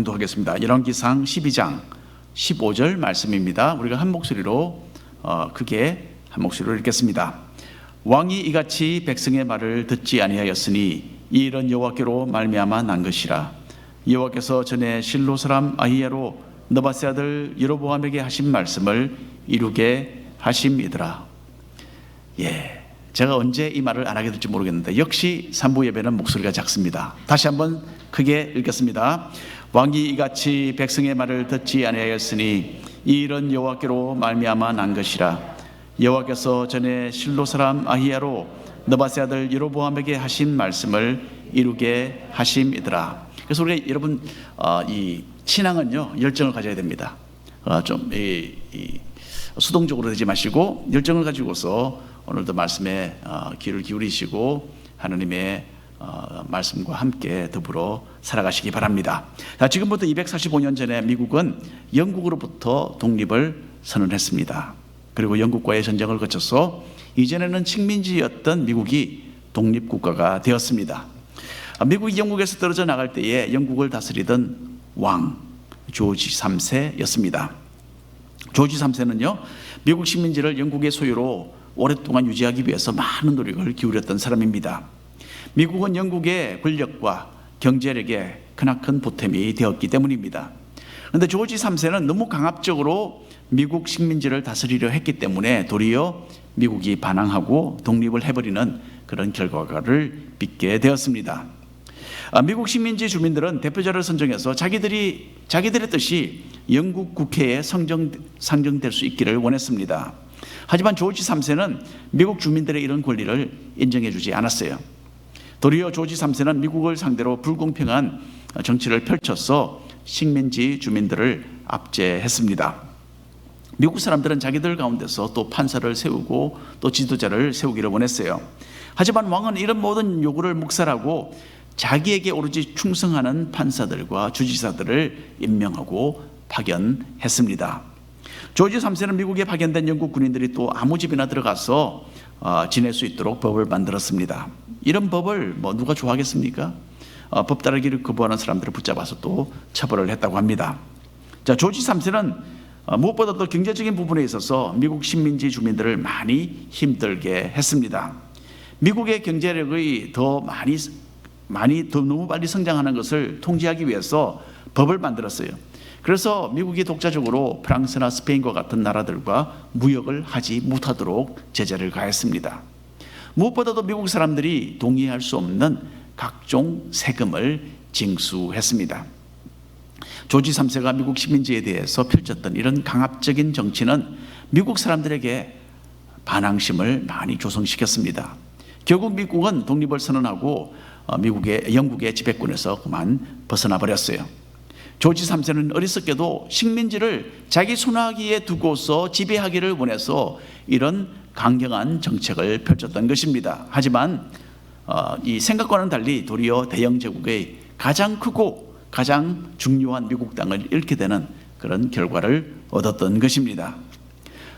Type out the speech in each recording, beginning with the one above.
봉독하겠습니다. 열왕기상 12장 15절 말씀입니다. 우리가 한 목소리로 크게 한 목소리로 읽겠습니다. 왕이 이같이 백성의 말을 듣지 아니하였으니 이 일은 여호와께로 말미암아 난 것이라. 여호와께서 전에 실로 사람 아히야로 느바세 아들 여로보암에게 하신 말씀을 이루게 하심이더라. 제가 언제 이 말을 안 하게 될지 모르겠는데 역시 산부 예배는 목소리가 작습니다. 다시 한번 크게 읽겠습니다. 왕이 이같이 백성의 말을 듣지 아니하였으니 이 일은 여호와께로 말미암아 난 것이라. 여호와께서 전에 실로 사람 아히야로 느바세 아들 여로보암에게 하신 말씀을 이루게 하심이더라. 그래서 우리 여러분 이 신앙은요 열정을 가져야 됩니다. 좀 수동적으로 되지 마시고 열정을 가지고서 오늘도 말씀에 귀를 기울이시고 하나님의 말씀과 함께 더불어 살아가시기 바랍니다. 자, 지금부터 245년 전에 미국은 영국으로부터 독립을 선언했습니다. 그리고 영국과의 전쟁을 거쳐서 이전에는 식민지였던 미국이 독립국가가 되었습니다. 미국이 영국에서 떨어져 나갈 때에 영국을 다스리던 왕 조지 3세였습니다. 조지 3세는요 미국 식민지를 영국의 소유로 오랫동안 유지하기 위해서 많은 노력을 기울였던 사람입니다. 미국은 영국의 권력과 경제력에 크나큰 보탬이 되었기 때문입니다. 그런데 조지 3세는 너무 강압적으로 미국 식민지를 다스리려 했기 때문에 도리어 미국이 반항하고 독립을 해버리는 그런 결과를 빚게 되었습니다. 미국 식민지 주민들은 대표자를 선정해서 자기들의 뜻이 영국 국회에 상정될 수 있기를 원했습니다. 하지만 조지 3세는 미국 주민들의 이런 권리를 인정해 주지 않았어요. 도리어 조지 3세는 미국을 상대로 불공평한 정치를 펼쳐서 식민지 주민들을 압제했습니다. 미국 사람들은 자기들 가운데서 또 판사를 세우고 또 지도자를 세우기를 원했어요. 하지만 왕은 이런 모든 요구를 묵살하고 자기에게 오로지 충성하는 판사들과 주지사들을 임명하고 파견했습니다. 조지 3세는 미국에 파견된 영국 군인들이 또 아무 집이나 들어가서 지낼 수 있도록 법을 만들었습니다. 이런 법을 누가 좋아하겠습니까? 법 따르기를 거부하는 사람들을 붙잡아서 또 처벌을 했다고 합니다. 자, 조지 3세는 무엇보다도 경제적인 부분에 있어서 미국 식민지 주민들을 많이 힘들게 했습니다. 미국의 경제력이 너무 빨리 성장하는 것을 통제하기 위해서 법을 만들었어요. 그래서 미국이 독자적으로 프랑스나 스페인과 같은 나라들과 무역을 하지 못하도록 제재를 가했습니다. 무엇보다도 미국 사람들이 동의할 수 없는 각종 세금을 징수했습니다. 조지 3세가 미국 식민지에 대해서 펼쳤던 이런 강압적인 정치는 미국 사람들에게 반항심을 많이 조성시켰습니다. 결국 미국은 독립을 선언하고 영국의 지배권에서 그만 벗어나 버렸어요. 조지 3세는 어리석게도 식민지를 자기 손아귀에 두고서 지배하기를 원해서 이런 강경한 정책을 펼쳤던 것입니다. 하지만 이 생각과는 달리 도리어 대영 제국의 가장 크고 가장 중요한 미국 땅을 잃게 되는 그런 결과를 얻었던 것입니다.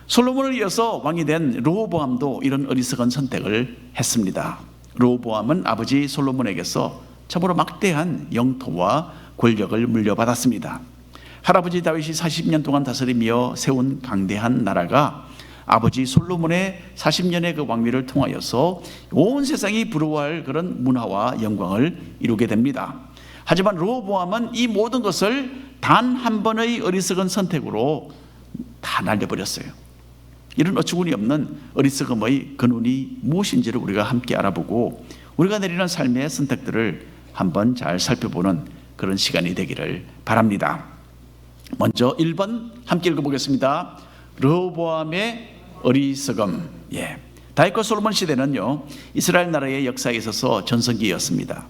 솔로몬을 이어서 왕이 된 르호보암도 이런 어리석은 선택을 했습니다. 르호보암은 아버지 솔로몬에게서 참으로 막대한 영토와 권력을 물려받았습니다. 할아버지 다윗이 40년 동안 다스리며 세운 강대한 나라가 아버지 솔로몬의 40년의 그 왕위를 통하여서 온 세상이 부러워할 그런 문화와 영광을 이루게 됩니다. 하지만 르호보암은 이 모든 것을 단 한 번의 어리석은 선택으로 다 날려버렸어요. 이런 어처구니 없는 어리석음의 근원이 무엇인지를 우리가 함께 알아보고 우리가 내리는 삶의 선택들을 한번 잘 살펴보는 그런 시간이 되기를 바랍니다. 먼저 1번 함께 읽어보겠습니다. 르호보암의 어리석음. 다윗과 솔로몬 시대는요 이스라엘 나라의 역사에 있어서 전성기였습니다.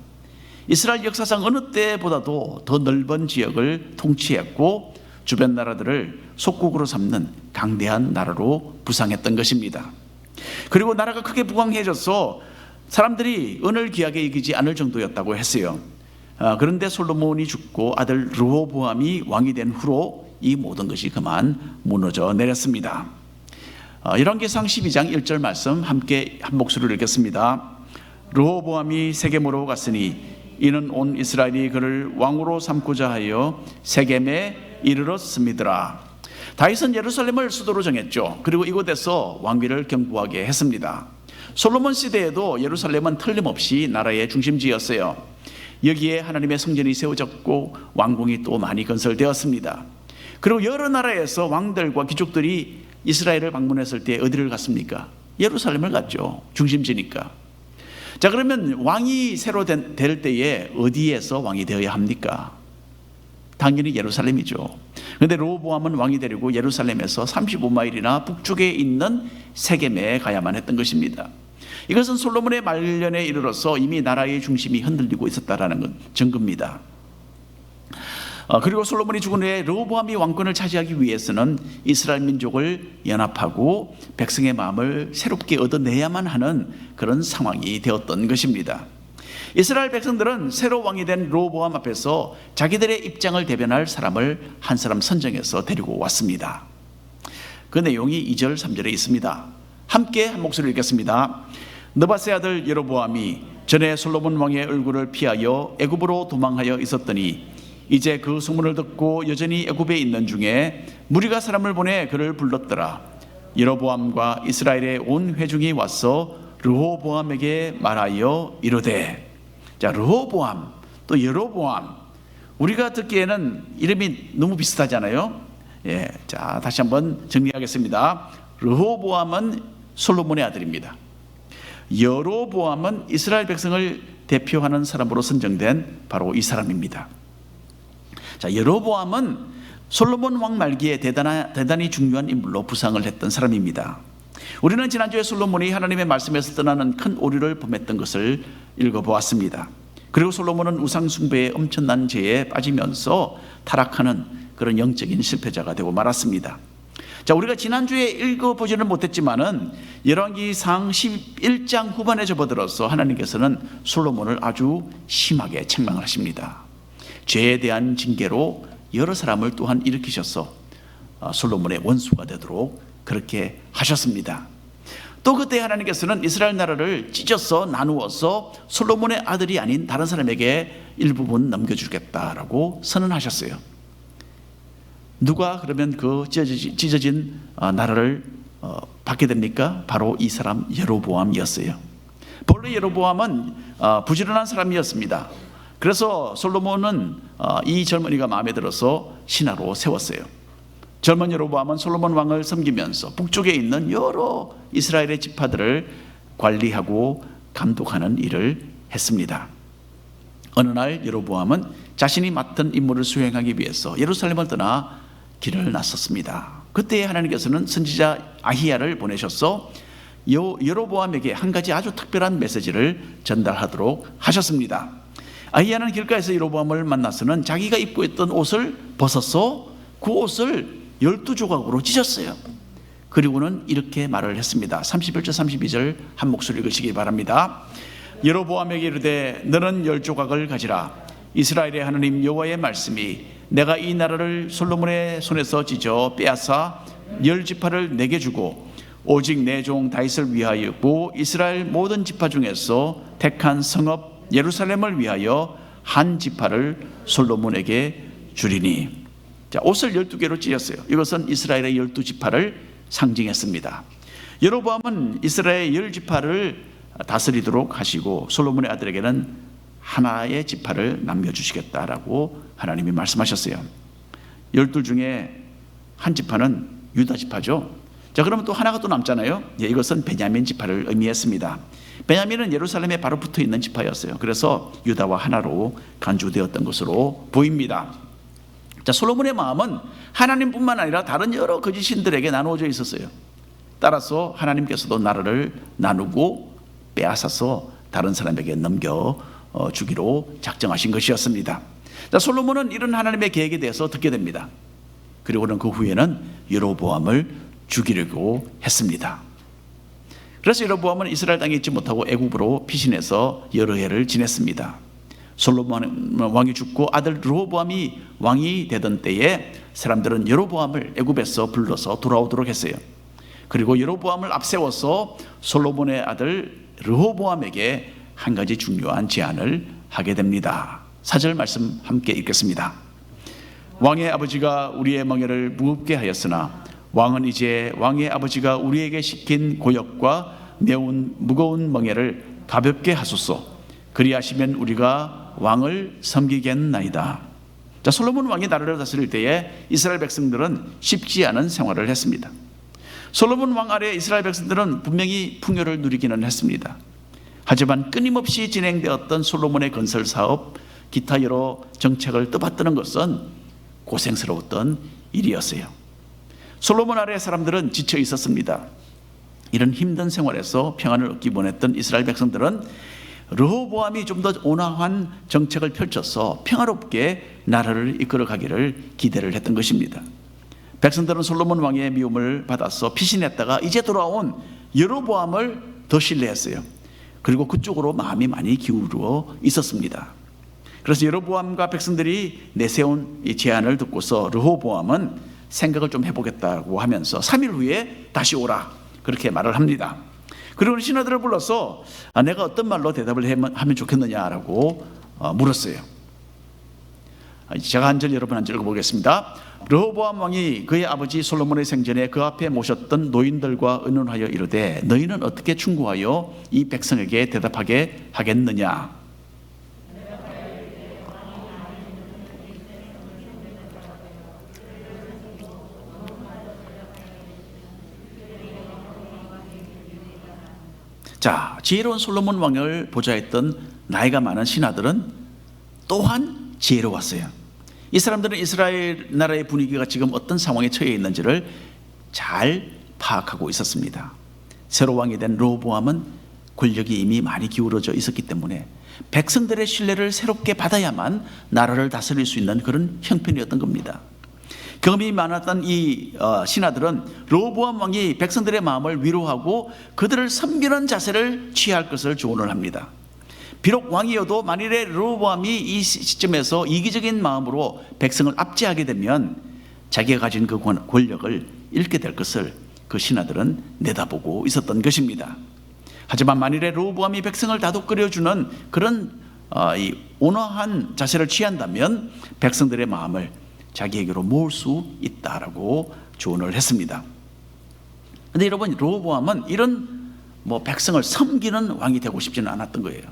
이스라엘 역사상 어느 때보다도 더 넓은 지역을 통치했고 주변 나라들을 속국으로 삼는 강대한 나라로 부상했던 것입니다. 그리고 나라가 크게 부강해져서 사람들이 은을 귀하게 여기지 않을 정도였다고 했어요. 그런데 솔로몬이 죽고 아들 르호보암이 왕이 된 후로 이 모든 것이 그만 무너져 내렸습니다. 열왕기상 12장 1절 말씀 함께 한 목소리로 읽겠습니다. 르호보암이 세겜으로 갔으니 이는 온 이스라엘이 그를 왕으로 삼고자 하여 세겜에 이르렀음이더라. 다윗은 예루살렘을 수도로 정했죠. 그리고 이곳에서 왕비를 경부하게 했습니다. 솔로몬 시대에도 예루살렘은 틀림없이 나라의 중심지였어요. 여기에 하나님의 성전이 세워졌고 왕궁이 또 많이 건설되었습니다. 그리고 여러 나라에서 왕들과 귀족들이 이스라엘을 방문했을 때 어디를 갔습니까? 예루살렘을 갔죠. 중심지니까. 자, 그러면 왕이 새로 될 때에 어디에서 왕이 되어야 합니까? 당연히 예루살렘이죠. 그런데 르호보암은 왕이 되려고 예루살렘에서 35마일이나 북쪽에 있는 세겜에 가야만 했던 것입니다. 이것은 솔로몬의 말년에 이르러서 이미 나라의 중심이 흔들리고 있었다라는 건 증거입니다. 그리고 솔로몬이 죽은 후에 르호보암이 왕권을 차지하기 위해서는 이스라엘 민족을 연합하고 백성의 마음을 새롭게 얻어내야만 하는 그런 상황이 되었던 것입니다. 이스라엘 백성들은 새로 왕이 된 르호보암 앞에서 자기들의 입장을 대변할 사람을 한 사람 선정해서 데리고 왔습니다. 그 내용이 2절 3절에 있습니다. 함께 한 목소리로 읽겠습니다. 느바세 아들 여로보암이 전에 솔로몬 왕의 얼굴을 피하여 애굽으로 도망하여 있었더니 이제 그 소문을 듣고 여전히 애굽에 있는 중에 무리가 사람을 보내 그를 불렀더라. 여로보암과 이스라엘의 온 회중이 와서 르호보암에게 말하여 이르되. 자, 르호보암 또 여로보암, 우리가 듣기에는 이름이 너무 비슷하잖아요. 예, 자, 다시 한번 정리하겠습니다. 르호보암은 솔로몬의 아들입니다. 여로보암은 이스라엘 백성을 대표하는 사람으로 선정된 바로 이 사람입니다. 자, 여로보암은 솔로몬 왕 말기에 대단히 중요한 인물로 부상을 했던 사람입니다. 우리는 지난주에 솔로몬이 하나님의 말씀에서 떠나는 큰 오류를 범했던 것을 읽어보았습니다. 그리고 솔로몬은 우상 숭배의 엄청난 죄에 빠지면서 타락하는 그런 영적인 실패자가 되고 말았습니다. 자, 우리가 지난주에 읽어보지는 못했지만은 열왕기상 11장 후반에 접어들어서 하나님께서는 솔로몬을 아주 심하게 책망을 하십니다. 죄에 대한 징계로 여러 사람을 또한 일으키셔서 솔로몬의 원수가 되도록 그렇게 하셨습니다. 또 그때 하나님께서는 이스라엘 나라를 찢어서 나누어서 솔로몬의 아들이 아닌 다른 사람에게 일부분 넘겨주겠다라고 선언하셨어요. 누가 그러면 그 찢어진 나라를 받게 됩니까? 바로 이 사람 여로보암이었어요. 본래 여로보암은 부지런한 사람이었습니다. 그래서 솔로몬은 이 젊은이가 마음에 들어서 신하로 세웠어요. 젊은 여로보암은 솔로몬 왕을 섬기면서 북쪽에 있는 여러 이스라엘의 지파들을 관리하고 감독하는 일을 했습니다. 어느 날 여로보암은 자신이 맡은 임무를 수행하기 위해서 예루살렘을 떠나 길을 나섰습니다. 그때 하나님께서는 선지자 아히야를 보내셔서 여로보암에게 한 가지 아주 특별한 메시지를 전달하도록 하셨습니다. 아히야는 길가에서 여로보암을 만나서는 자기가 입고 있던 옷을 벗어서 그 옷을 12조각으로 찢었어요. 그리고는 이렇게 말을 했습니다. 31절 32절 한 목소리 읽으시기 바랍니다. 여로보암에게 이르되 너는 10조각을 가지라. 이스라엘의 하나님 여호와의 말씀이 내가 이 나라를 솔로몬의 손에서 찢어 빼앗아 10지파를 내게 주고 오직 내 종 다윗을 위하여고 이스라엘 모든 지파 중에서 택한 성읍 예루살렘을 위하여 한 지파를 솔로몬에게 주리니. 자, 옷을 12개로 찢었어요. 이것은 이스라엘의 12지파를 상징했습니다. 여로보암은 이스라엘의 10지파를 다스리도록 하시고 솔로몬의 아들에게는 하나의 지파를 남겨주시겠다라고 하나님이 말씀하셨어요. 12 중에 한 지파는 유다 지파죠. 자, 그러면 또 하나가 또 남잖아요. 예, 이것은 베냐민 지파를 의미했습니다. 베냐민은 예루살렘에 바로 붙어 있는 지파였어요. 그래서 유다와 하나로 간주되었던 것으로 보입니다. 자, 솔로몬의 마음은 하나님뿐만 아니라 다른 여러 거짓 신들에게 나누어져 있었어요. 따라서 하나님께서도 나라를 나누고 빼앗아서 다른 사람에게 넘겨주기로 작정하신 것이었습니다. 자, 솔로몬은 이런 하나님의 계획에 대해서 듣게 됩니다. 그리고는 그 후에는 여로보암을 죽이려고 했습니다. 그래서 여로보암은 이스라엘 땅에 있지 못하고 애굽으로 피신해서 여러 해를 지냈습니다. 솔로몬 왕이 죽고 아들 르호보암이 왕이 되던 때에 사람들은 여로보암을 애굽에서 불러서 돌아오도록 했어요. 그리고 여로보암을 앞세워서 솔로몬의 아들 르호보암에게 한 가지 중요한 제안을 하게 됩니다. 4절 말씀 함께 읽겠습니다. 왕의 아버지가 우리의 멍에를 무겁게 하였으나 왕은 이제 왕의 아버지가 우리에게 시킨 고역과 매운 무거운 멍에를 가볍게 하소서. 그리하시면 우리가 왕을 섬기겠나이다. 자, 솔로몬 왕이 나라를 다스릴 때에 이스라엘 백성들은 쉽지 않은 생활을 했습니다. 솔로몬 왕 아래 이스라엘 백성들은 분명히 풍요를 누리기는 했습니다. 하지만 끊임없이 진행되었던 솔로몬의 건설 사업, 기타 여러 정책을 떠받드는 것은 고생스러웠던 일이었어요. 솔로몬 아래 사람들은 지쳐 있었습니다. 이런 힘든 생활에서 평안을 얻기 원했던 이스라엘 백성들은 르호보암이 좀 더 온화한 정책을 펼쳐서 평화롭게 나라를 이끌어가기를 기대를 했던 것입니다. 백성들은 솔로몬 왕의 미움을 받아서 피신했다가 이제 돌아온 여로보암을 더 신뢰했어요. 그리고 그쪽으로 마음이 많이 기울어 있었습니다. 그래서 여로보암과 백성들이 내세운 이 제안을 듣고서 르호보암은 생각을 좀 해보겠다고 하면서 3일 후에 다시 오라, 그렇게 말을 합니다. 그리고 신하들을 불러서 내가 어떤 말로 대답을 하면 좋겠느냐라고 물었어요. 제가 한 절, 여러분 한 절 읽어보겠습니다. 르호보암 왕이 그의 아버지 솔로몬의 생전에 그 앞에 모셨던 노인들과 의논하여 이르되 너희는 어떻게 충고하여 이 백성에게 대답하게 하겠느냐. 자, 지혜로운 솔로몬 왕을 보좌했던 나이가 많은 신하들은 또한 지혜로웠어요. 이 사람들은 이스라엘 나라의 분위기가 지금 어떤 상황에 처해 있는지를 잘 파악하고 있었습니다. 새로 왕이 된 르호보암은 권력이 이미 많이 기울어져 있었기 때문에 백성들의 신뢰를 새롭게 받아야만 나라를 다스릴 수 있는 그런 형편이었던 겁니다. 경험이 많았던 이 신하들은 르호보암 왕이 백성들의 마음을 위로하고 그들을 섬기는 자세를 취할 것을 조언을 합니다. 비록 왕이어도 만일에 르호보암이 이 시점에서 이기적인 마음으로 백성을 압제하게 되면 자기가 가진 그 권력을 잃게 될 것을 그 신하들은 내다보고 있었던 것입니다. 하지만 만일에 르호보암이 백성을 다독거려주는 그런 이 온화한 자세를 취한다면 백성들의 마음을 자기에게로 모을 수 있다라고 조언을 했습니다. 그런데 여러분, 르호보암은 이런 백성을 섬기는 왕이 되고 싶지는 않았던 거예요.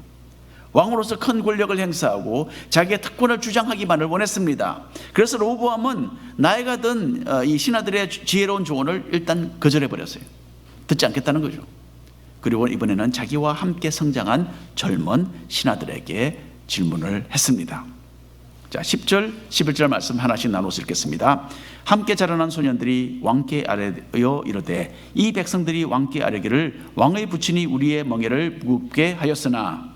왕으로서 큰 권력을 행사하고 자기의 특권을 주장하기만을 원했습니다. 그래서 르호보암은 나이가 든 이 신하들의 지혜로운 조언을 일단 거절해 버렸어요. 듣지 않겠다는 거죠. 그리고 이번에는 자기와 함께 성장한 젊은 신하들에게 질문을 했습니다. 자, 10절, 11절 말씀 하나씩 나눠서 읽겠습니다. 함께 자라난 소년들이 왕께 아뢰어 이르되 이 백성들이 왕께 아뢰기를 왕의 부친이 우리의 멍에를 무겁게 하였으나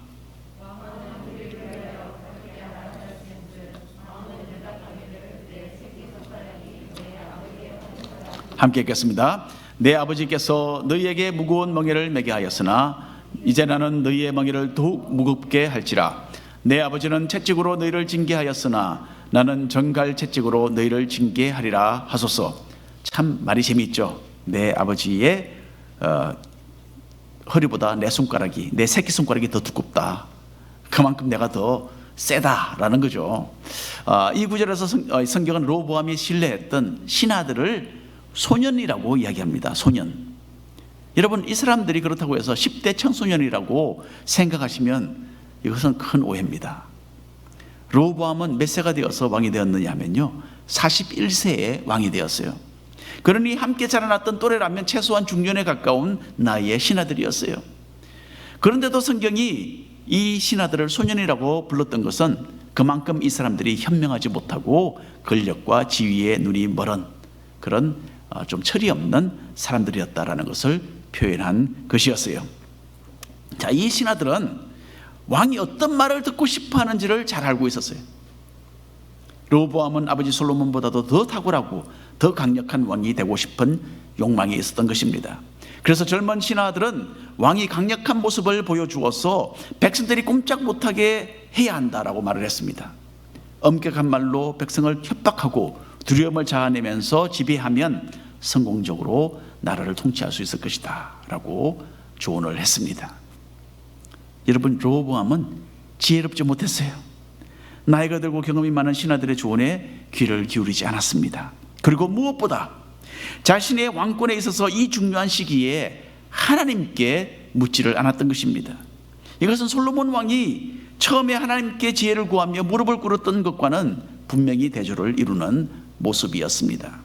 함께 읽겠습니다. 내 아버지께서 너희에게 무거운 멍에를 매게 하였으나 이제 나는 너희의 멍에를 더욱 무겁게 할지라. 내 아버지는 채찍으로 너희를 징계하였으나 나는 정갈 채찍으로 너희를 징계하리라 하소서. 참 말이 재미있죠. 내 아버지의 허리보다 내 손가락이, 내 새끼손가락이 더 두껍다. 그만큼 내가 더 세다라는 거죠. 이 구절에서 성경은 르호보암이 신뢰했던 신하들을 소년이라고 이야기합니다. 소년. 여러분, 이 사람들이 그렇다고 해서 10대 청소년이라고 생각하시면 이것은 큰 오해입니다. 르호보암은 몇 세가 되어서 왕이 되었느냐 하면요, 41세에 왕이 되었어요. 그러니 함께 자라났던 또래라면 최소한 중년에 가까운 나이의 신하들이었어요. 그런데도 성경이 이 신하들을 소년이라고 불렀던 것은 그만큼 이 사람들이 현명하지 못하고 권력과 지위에 눈이 멀은 그런 좀 철이 없는 사람들이었다라는 것을 표현한 것이었어요. 자, 이 신하들은 왕이 어떤 말을 듣고 싶어 하는지를 잘 알고 있었어요. 르호보암은 아버지 솔로몬보다도 더 탁월하고 더 강력한 왕이 되고 싶은 욕망이 있었던 것입니다. 그래서 젊은 신하들은 왕이 강력한 모습을 보여주어서 백성들이 꼼짝 못하게 해야 한다라고 말을 했습니다. 엄격한 말로 백성을 협박하고 두려움을 자아내면서 지배하면 성공적으로 나라를 통치할 수 있을 것이다 라고 조언을 했습니다. 여러분, 르호보암은 지혜롭지 못했어요. 나이가 들고 경험이 많은 신하들의 조언에 귀를 기울이지 않았습니다. 그리고 무엇보다 자신의 왕권에 있어서 이 중요한 시기에 하나님께 묻지를 않았던 것입니다. 이것은 솔로몬 왕이 처음에 하나님께 지혜를 구하며 무릎을 꿇었던 것과는 분명히 대조를 이루는 모습이었습니다.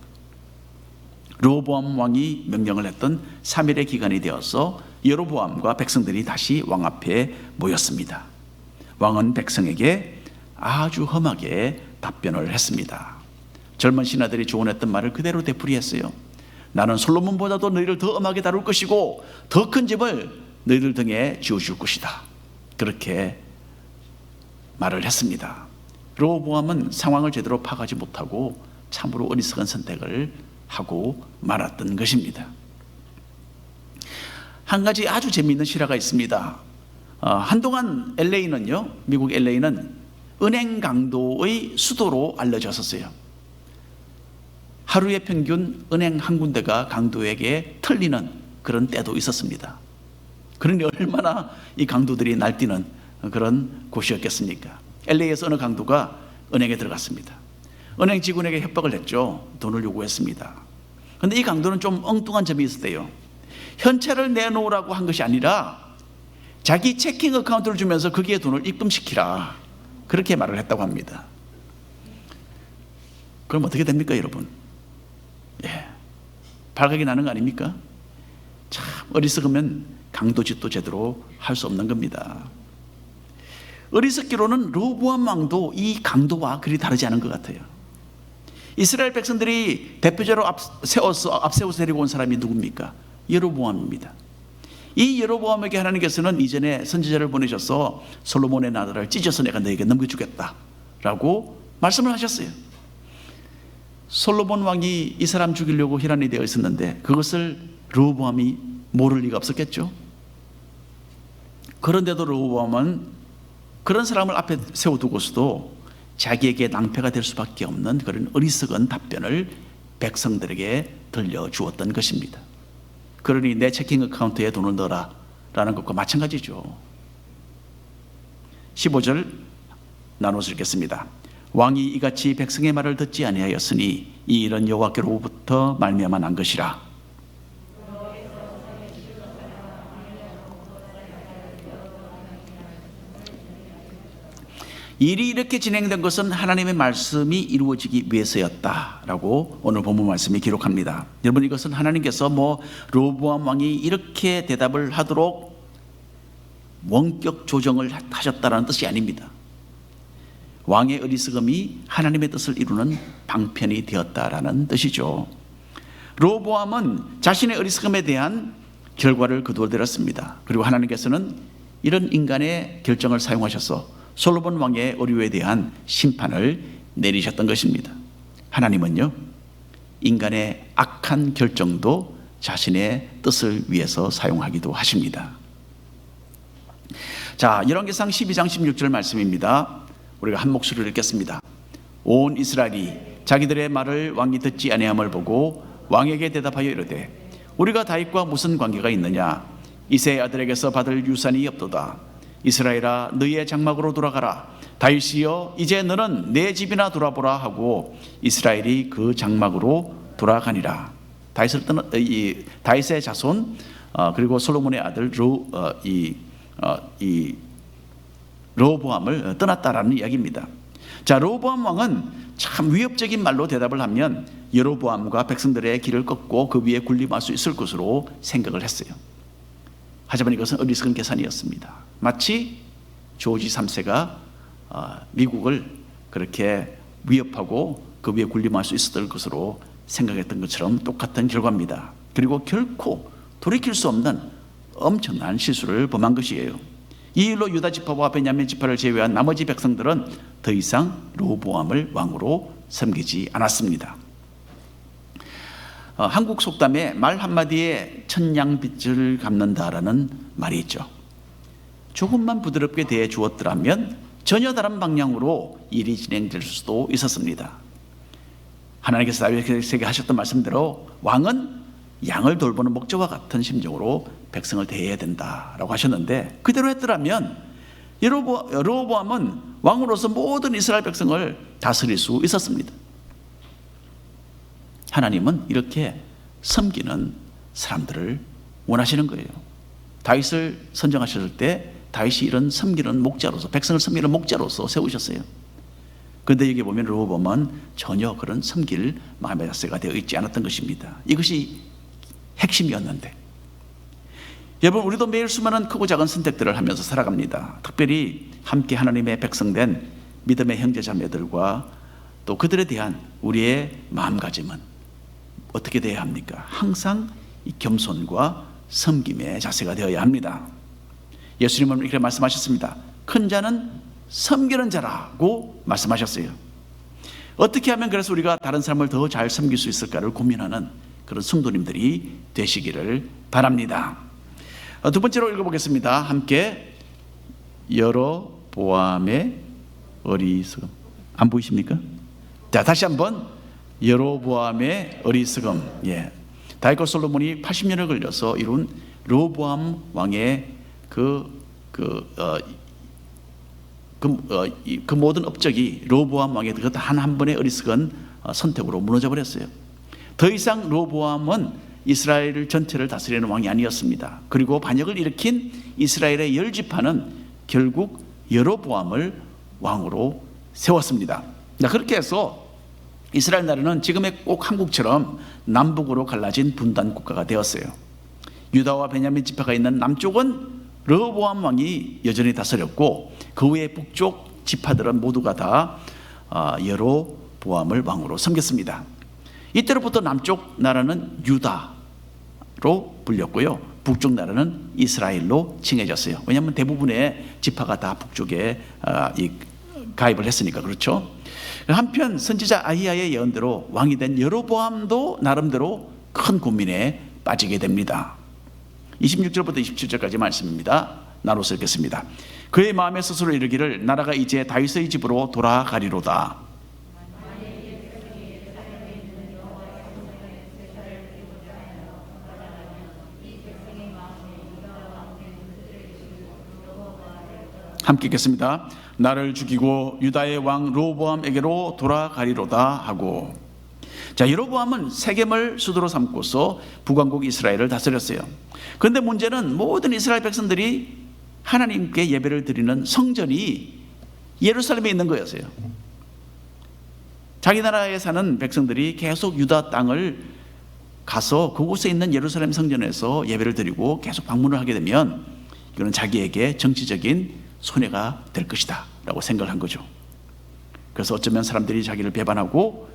르호보암 왕이 명령을 했던 3일의 기간이 되어서 여로보암과 백성들이 다시 왕 앞에 모였습니다. 왕은 백성에게 아주 험하게 답변을 했습니다. 젊은 신하들이 조언했던 말을 그대로 되풀이했어요. 나는 솔로몬보다도 너희를 더 엄하게 다룰 것이고 더 큰 집을 너희들 등에 지어줄 것이다. 그렇게 말을 했습니다. 르호보암은 상황을 제대로 파악하지 못하고 참으로 어리석은 선택을 하고 말았던 것입니다. 한 가지 아주 재미있는 실화가 있습니다. 한동안 LA는요, 미국 LA는 은행 강도의 수도로 알려졌었어요. 하루에 평균 은행 한 군데가 강도에게 털리는 그런 때도 있었습니다. 그러니 얼마나 이 강도들이 날뛰는 그런 곳이었겠습니까? LA에서 어느 강도가 은행에 들어갔습니다. 은행 직원에게 협박을 했죠. 돈을 요구했습니다. 그런데 이 강도는 좀 엉뚱한 점이 있었대요. 현찰을 내놓으라고 한 것이 아니라 자기 체킹 어카운트를 주면서 거기에 돈을 입금시키라, 그렇게 말을 했다고 합니다. 그럼 어떻게 됩니까, 여러분? 발각이 나는 거 아닙니까? 참 어리석으면 강도짓도 제대로 할 수 없는 겁니다. 어리석기로는 르호보암 왕도 이 강도와 그리 다르지 않은 것 같아요. 이스라엘 백성들이 대표자로 앞세워서 데리고 온 사람이 누굽니까? 여로보암입니다. 이 여로보암에게 하나님께서는 이전에 선지자를 보내셔서 솔로몬의 나라를 찢어서 내가 너에게 넘겨주겠다라고 말씀을 하셨어요. 솔로몬 왕이 이 사람 죽이려고 혈안이 되어 있었는데 그것을 르호보암이 모를 리가 없었겠죠. 그런데도 르호보암은 그런 사람을 앞에 세워두고서도 자기에게 낭패가 될 수밖에 없는 그런 어리석은 답변을 백성들에게 들려주었던 것입니다. 그러니 내 체킹 어카운트에 돈을 넣어라 라는 것과 마찬가지죠. 15절 나눠서 읽겠습니다. 왕이 이같이 백성의 말을 듣지 아니하였으니 이 일은 여호와께로부터 말미암아 난 것이라. 일이 이렇게 진행된 것은 하나님의 말씀이 이루어지기 위해서였다라고 오늘 본문 말씀이 기록합니다. 여러분, 이것은 하나님께서 르호보암 왕이 이렇게 대답을 하도록 원격 조정을 하셨다라는 뜻이 아닙니다. 왕의 어리석음이 하나님의 뜻을 이루는 방편이 되었다라는 뜻이죠. 르호보암은 자신의 어리석음에 대한 결과를 거두어들었습니다. 그리고 하나님께서는 이런 인간의 결정을 사용하셔서 솔로몬 왕의 어리에 대한 심판을 내리셨던 것입니다. 하나님은요, 인간의 악한 결정도 자신의 뜻을 위해서 사용하기도 하십니다. 자, 열왕기상 12장 16절 말씀입니다. 우리가 한 목소리를 읽겠습니다. 온 이스라엘이 자기들의 말을 왕이 듣지 아니함을 보고 왕에게 대답하여 이르되 우리가 다윗과 무슨 관계가 있느냐? 이새의 아들에게서 받을 유산이 없도다. 이스라엘아, 너희의 장막으로 돌아가라. 다윗이여, 이제 너는 내 집이나 돌아보라 하고 이스라엘이 그 장막으로 돌아가니라. 다윗의 자손 그리고 솔로몬의 아들 르호보암을 떠났다라는 이야기입니다. 자, 르호보암 왕은 참 위협적인 말로 대답을 하면 여로보암과 백성들의 길을 꺾고 그 위에 군림할 수 있을 것으로 생각을 했어요. 하지만 이것은 어리석은 계산이었습니다. 마치 조지 3세가 미국을 그렇게 위협하고 그 위에 군림할 수 있었을 것으로 생각했던 것처럼 똑같은 결과입니다. 그리고 결코 돌이킬 수 없는 엄청난 실수를 범한 것이에요. 이 일로 유다 지파와 베냐민 지파를 제외한 나머지 백성들은 더 이상 르호보암을 왕으로 섬기지 않았습니다. 한국 속담에 말 한마디에 천냥빚을 갚는다라는 말이 있죠. 조금만 부드럽게 대해 주었더라면 전혀 다른 방향으로 일이 진행될 수도 있었습니다. 하나님께서 다윗에게 하셨던 말씀대로 왕은 양을 돌보는 목자와 같은 심정으로 백성을 대해야 된다라고 하셨는데 그대로 했더라면 여로보암은 왕으로서 모든 이스라엘 백성을 다스릴 수 있었습니다. 하나님은 이렇게 섬기는 사람들을 원하시는 거예요. 다윗을 선정하셨을 때 다윗이 이런 섬기는 목자로서, 백성을 섬기는 목자로서 세우셨어요. 그런데 여기 보면 여로보암은 전혀 그런 섬길 마음의 자세가 되어 있지 않았던 것입니다. 이것이 핵심이었는데, 여러분, 우리도 매일 수많은 크고 작은 선택들을 하면서 살아갑니다. 특별히 함께 하나님의 백성된 믿음의 형제자매들과 또 그들에 대한 우리의 마음가짐은 어떻게 되어야 합니까? 항상 이 겸손과 섬김의 자세가 되어야 합니다. 예수님은 이렇게 말씀하셨습니다. 큰 자는 섬기는 자라고 말씀하셨어요. 어떻게 하면 그래서 우리가 다른 사람을 더 잘 섬길 수 있을까를 고민하는 그런 성도님들이 되시기를 바랍니다. 두 번째로 읽어보겠습니다. 함께 여로보암의 어리석음. 안 보이십니까? 자, 다시 한번 여로보암의 어리석음. 예. 다윗과 솔로몬이 80년을 걸려서 이룬 르호보암 왕의 그 모든 업적이 르호보암 왕의 그 한 번의 어리석은 선택으로 무너져 버렸어요. 더 이상 르호보암은 이스라엘 전체를 다스리는 왕이 아니었습니다. 그리고 반역을 일으킨 이스라엘의 10지파는 결국 여로보암을 왕으로 세웠습니다. 그렇게 해서 이스라엘 나라는 지금의 꼭 한국처럼 남북으로 갈라진 분단 국가가 되었어요. 유다와 베냐민 지파가 있는 남쪽은 르호보암 왕이 여전히 다스렸고, 그 외의 북쪽 지파들은 모두가 다 여로보암을 왕으로 섬겼습니다. 이때로부터 남쪽 나라는 유다로 불렸고요, 북쪽 나라는 이스라엘로 칭해졌어요. 왜냐하면 대부분의 지파가 다 북쪽에 가입을 했으니까. 그렇죠? 한편 선지자 아히야의 예언대로 왕이 된 여로보암도 나름대로 큰 고민에 빠지게 됩니다. 26절부터 27절까지 말씀입니다. 나눠서 읽겠습니다. 그의 마음에 스스로 이르기를 나라가 이제 다윗의 집으로 돌아가리로다. 함께 읽겠습니다. 나를 죽이고 유다의 왕 르호보암에게로 돌아가리로다 하고. 자, 여로보암은 세겜을 수도로 삼고서 북왕국 이스라엘을 다스렸어요. 그런데 문제는 모든 이스라엘 백성들이 하나님께 예배를 드리는 성전이 예루살렘에 있는 거였어요. 자기 나라에 사는 백성들이 계속 유다 땅을 가서 그곳에 있는 예루살렘 성전에서 예배를 드리고 계속 방문을 하게 되면 이거는 자기에게 정치적인 손해가 될 것이다 라고 생각을 한 거죠. 그래서 어쩌면 사람들이 자기를 배반하고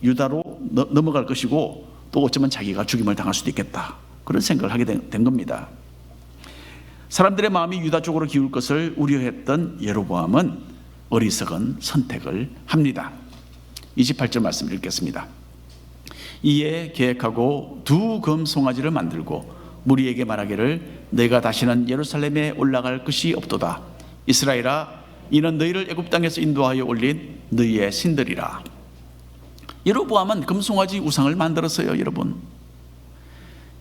유다로 넘어갈 것이고, 또 어쩌면 자기가 죽임을 당할 수도 있겠다, 그런 생각을 하게 된 겁니다. 사람들의 마음이 유다 쪽으로 기울 것을 우려했던 여로보암은 어리석은 선택을 합니다. 28절 말씀 읽겠습니다. 이에 계획하고 두 금송아지를 만들고 무리에게 말하기를 내가 다시는 예루살렘에 올라갈 것이 없도다. 이스라엘아, 이는 너희를 애굽 땅에서 인도하여 올린 너희의 신들이라. 여로보암은 금송아지 우상을 만들었어요. 여러분,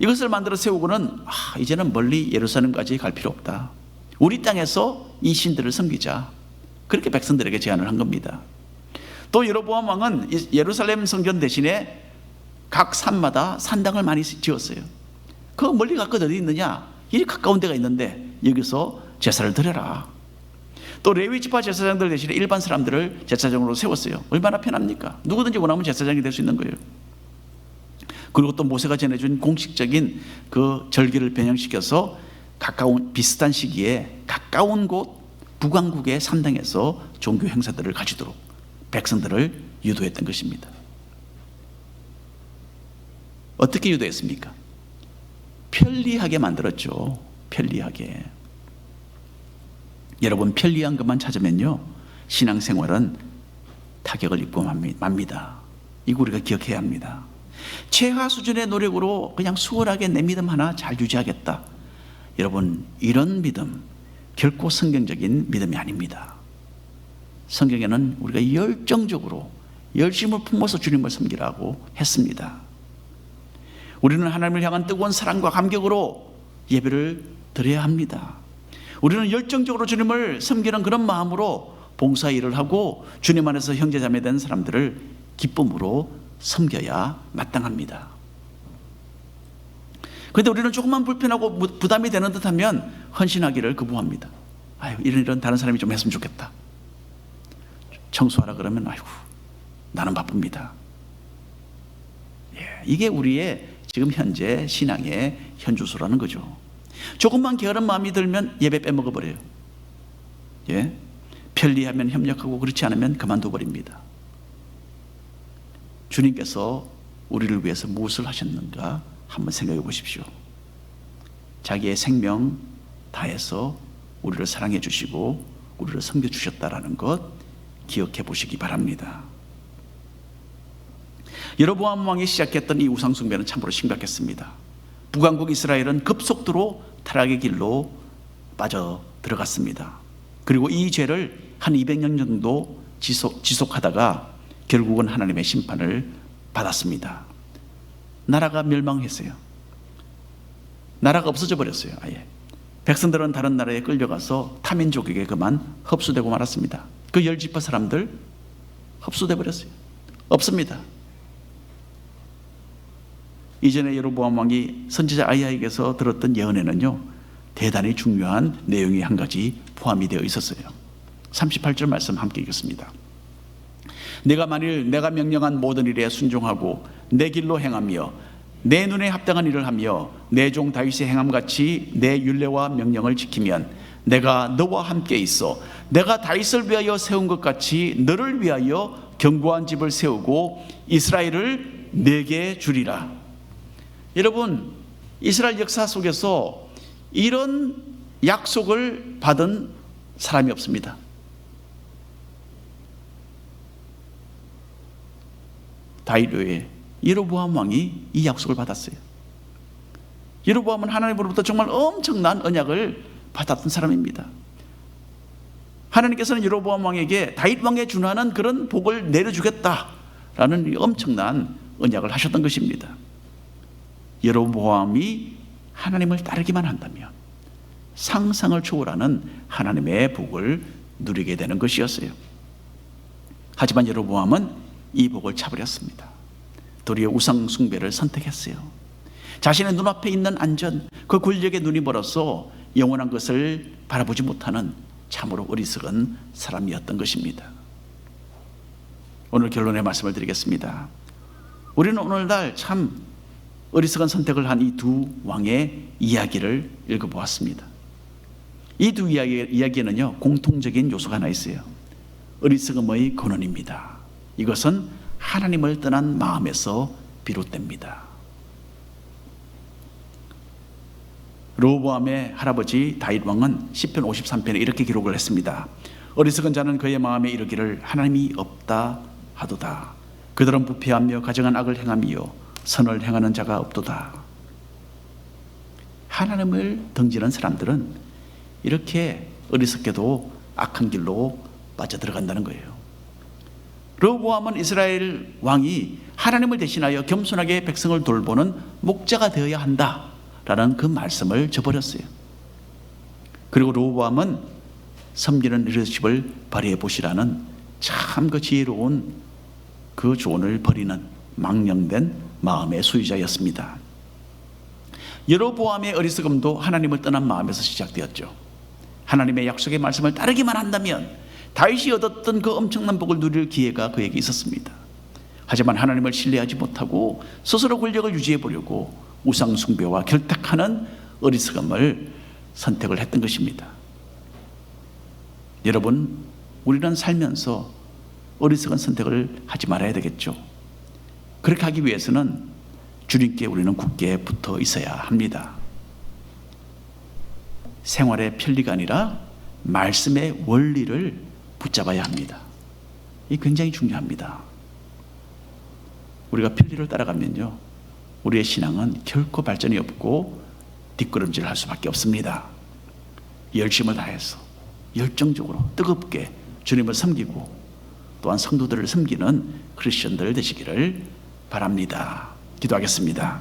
이것을 만들어 세우고는 이제는 멀리 예루살렘까지 갈 필요 없다. 우리 땅에서 이 신들을 섬기자. 그렇게 백성들에게 제안을 한 겁니다. 또 여로보암 왕은 예루살렘 성전 대신에 각 산마다 산당을 많이 지었어요. 그 멀리 갈 것 어디 있느냐? 이 가까운 데가 있는데 여기서 제사를 드려라. 또 레위 지파 제사장들 대신에 일반 사람들을 제사장으로 세웠어요. 얼마나 편합니까? 누구든지 원하면 제사장이 될 수 있는 거예요. 그리고 또 모세가 전해준 공식적인 그 절기를 변형시켜서 비슷한 시기에 가까운 곳 북왕국의 산당에서 종교 행사들을 가지도록 백성들을 유도했던 것입니다. 어떻게 유도했습니까? 편리하게 만들었죠. 편리하게. 여러분, 편리한 것만 찾으면요, 신앙생활은 타격을 입고 맙니다. 이거 우리가 기억해야 합니다. 최하 수준의 노력으로 그냥 수월하게 내 믿음 하나 잘 유지하겠다. 여러분, 이런 믿음 결코 성경적인 믿음이 아닙니다. 성경에는 우리가 열정적으로 열심을 품어서 주님을 섬기라고 했습니다. 우리는 하나님을 향한 뜨거운 사랑과 감격으로 예배를 드려야 합니다. 우리는 열정적으로 주님을 섬기는 그런 마음으로 봉사 일을 하고 주님 안에서 형제자매 된 사람들을 기쁨으로 섬겨야 마땅합니다. 그런데 우리는 조금만 불편하고 부담이 되는 듯하면 헌신하기를 거부합니다. 아유, 이런 다른 사람이 좀 했으면 좋겠다. 청소하라 그러면 아이고 나는 바쁩니다. 이게 우리의 지금 현재 신앙의 현주소라는 거죠. 조금만 게으른 마음이 들면 예배 빼먹어버려요. 편리하면 협력하고 그렇지 않으면 그만둬버립니다. 주님께서 우리를 위해서 무엇을 하셨는가 한번 생각해 보십시오. 자기의 생명 다해서 우리를 사랑해 주시고 우리를 섬겨 주셨다라는 것 기억해 보시기 바랍니다. 여로보암 왕이 시작했던 이 우상 숭배는 참으로 심각했습니다. 북왕국 이스라엘은 급속도로 타락의 길로 빠져 들어갔습니다. 그리고 이 죄를 한 200년 정도 지속하다가 결국은 하나님의 심판을 받았습니다. 나라가 멸망했어요. 나라가 없어져 버렸어요. 아예 백성들은 다른 나라에 끌려가서 타민족에게 그만 흡수되고 말았습니다. 그 10지파 사람들 흡수돼 버렸어요. 없습니다. 이전에 여로보암 왕이 선지자 아이야에게서 들었던 예언에는요, 대단히 중요한 내용이 한 가지 포함이 되어 있었어요. 38절 말씀 함께 읽겠습니다. 내가 만일 내가 명령한 모든 일에 순종하고 내 길로 행하며 내 눈에 합당한 일을 하며 내 종 다윗의 행함같이 내 율례와 명령을 지키면 내가 너와 함께 있어 내가 다윗을 위하여 세운 것 같이 너를 위하여 견고한 집을 세우고 이스라엘을 내게 주리라. 여러분, 이스라엘 역사 속에서 이런 약속을 받은 사람이 없습니다. 다윗 외에 여로보암 왕이 이 약속을 받았어요. 여로보암은 하나님으로부터 정말 엄청난 언약을 받았던 사람입니다. 하나님께서는 여로보암 왕에게 다윗 왕에 준하는 그런 복을 내려주겠다라는 엄청난 언약을 하셨던 것입니다. 여로보암이 하나님을 따르기만 한다면 상상을 초월하는 하나님의 복을 누리게 되는 것이었어요. 하지만 여로보암은 이 복을 차버렸습니다. 도리어 우상 숭배를 선택했어요. 자신의 눈앞에 있는 안전, 그 권력에 눈이 멀어서 영원한 것을 바라보지 못하는 참으로 어리석은 사람이었던 것입니다. 오늘 결론의 말씀을 드리겠습니다. 우리는 오늘날 참 어리석은 선택을 한 이 두 왕의 이야기를 읽어보았습니다. 이 두 이야기에는요, 공통적인 요소가 하나 있어요. 어리석음의 근원입니다. 이것은 하나님을 떠난 마음에서 비롯됩니다. 르호보암의 할아버지 다윗 왕은 시편 53편에 이렇게 기록을 했습니다. 어리석은 자는 그의 마음에 이르기를 하나님이 없다 하도다. 그들은 부패하며 가증한 악을 행하며 선을 행하는 자가 없도다. 하나님을 등지는 사람들은 이렇게 어리석게도 악한 길로 빠져들어간다는 거예요. 르호보암은 이스라엘 왕이 하나님을 대신하여 겸손하게 백성을 돌보는 목자가 되어야 한다라는 그 말씀을 저버렸어요. 그리고 르호보암은 섬기는 리더십을 발휘해 보시라는 참 그 지혜로운 그 조언을 버리는 망령된 마음의 소유자였습니다. 여로보암의 어리석음도 하나님을 떠난 마음에서 시작되었죠. 하나님의 약속의 말씀을 따르기만 한다면 다윗이 얻었던 그 엄청난 복을 누릴 기회가 그에게 있었습니다. 하지만 하나님을 신뢰하지 못하고 스스로 권력을 유지해 보려고 우상 숭배와 결탁하는 어리석음을 선택을 했던 것입니다. 여러분, 우리는 살면서 어리석은 선택을 하지 말아야 되겠죠. 그렇게 하기 위해서는 주님께 우리는 굳게 붙어 있어야 합니다. 생활의 편리가 아니라 말씀의 원리를 붙잡아야 합니다. 이게 굉장히 중요합니다. 우리가 편리를 따라가면요, 우리의 신앙은 결코 발전이 없고 뒷걸음질을 할 수밖에 없습니다. 열심을 다해서 열정적으로 뜨겁게 주님을 섬기고 또한 성도들을 섬기는 크리스천들 되시기를 바랍니다. 기도하겠습니다.